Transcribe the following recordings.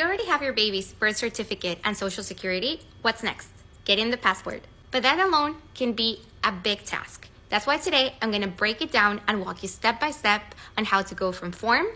You already have your baby's birth certificate and social security. What's next? Getting the passport. But that alone can be a big task. That's why today I'm going to break it down and walk you step by step on how to go from form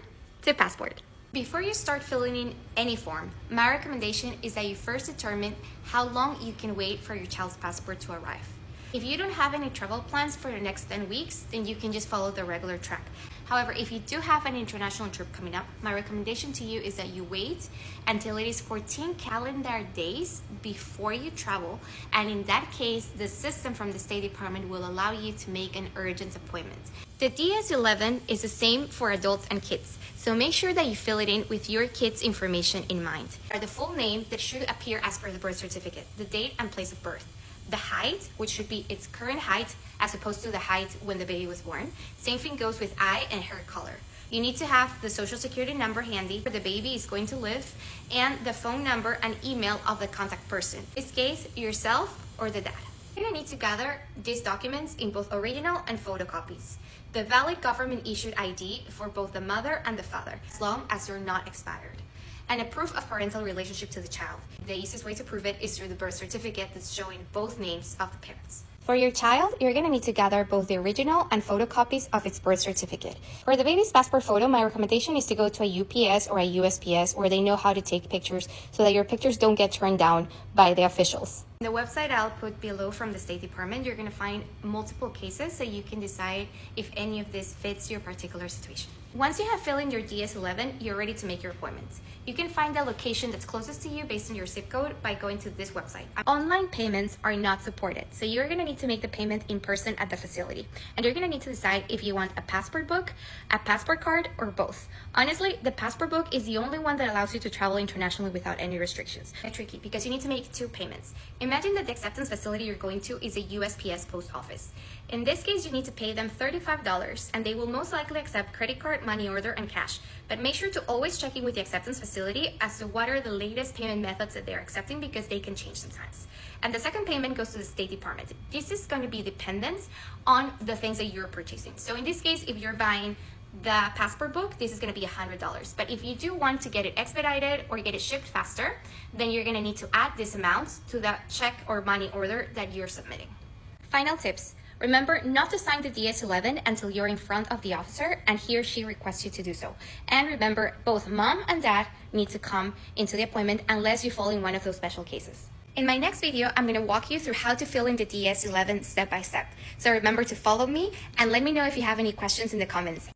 to passport. Before you start filling in any form, my recommendation is that you first determine how long you can wait for your child's passport to arrive. If you don't have any travel plans for the next 10 weeks, then you can just follow the regular track. However, if you do have an international trip coming up, my recommendation to you is that you wait until it is 14 calendar days before you travel. And in that case, the system from the State Department will allow you to make an urgent appointment. The DS-11 is the same for adults and kids. So make sure that you fill it in with your kid's information in mind. The full name that should appear as per the birth certificate, the date and place of birth, the height, which should be its current height as opposed to the height when the baby was born. Same thing goes with eye and hair color. You need to have the social security number handy where the baby is going to live and the phone number and email of the contact person. In this case, yourself or the dad. You're gonna need to gather these documents in both original and photocopies. The valid government issued ID for both the mother and the father, as long as you're not expired. And a proof of parental relationship to the child. The easiest way to prove it is through the birth certificate that's showing both names of the parents. For your child, you're going to need to gather both the original and photocopies of its birth certificate. For the baby's passport photo, my recommendation is to go to a UPS or a USPS where they know how to take pictures so that your pictures don't get turned down by the officials. In the website I'll put below from the State Department, you're going to find multiple cases so you can decide if any of this fits your particular situation. Once you have filled in your DS-11, you're ready to make your appointments. You can find the location that's closest to you based on your zip code by going to this website. Online payments are not supported, so you're going to need to make the payment in person at the facility. And you're going to need to decide if you want a passport book, a passport card, or both. Honestly, the passport book is the only one that allows you to travel internationally without any restrictions. It's tricky because you need to make 2 payments. Imagine that the acceptance facility you're going to is a USPS post office. In this case, you need to pay them $35 and they will most likely accept credit card, money order, and cash. But make sure to always check in with the acceptance facility as to what are the latest payment methods that they're accepting because they can change sometimes. And the second payment goes to the State Department. This is going to be dependent on the things that you're purchasing. So in this case, if you're buying the passport book, this is going to be $100. But if you do want to get it expedited or get it shipped faster, then you're going to need to add this amount to the check or money order that you're submitting. Final tips. Remember not to sign the DS-11 until you're in front of the officer and he or she requests you to do so. And remember, both mom and dad need to come into the appointment unless you fall in one of those special cases. In my next video, I'm going to walk you through how to fill in the DS-11 step by step. So remember to follow me and let me know if you have any questions in the comments.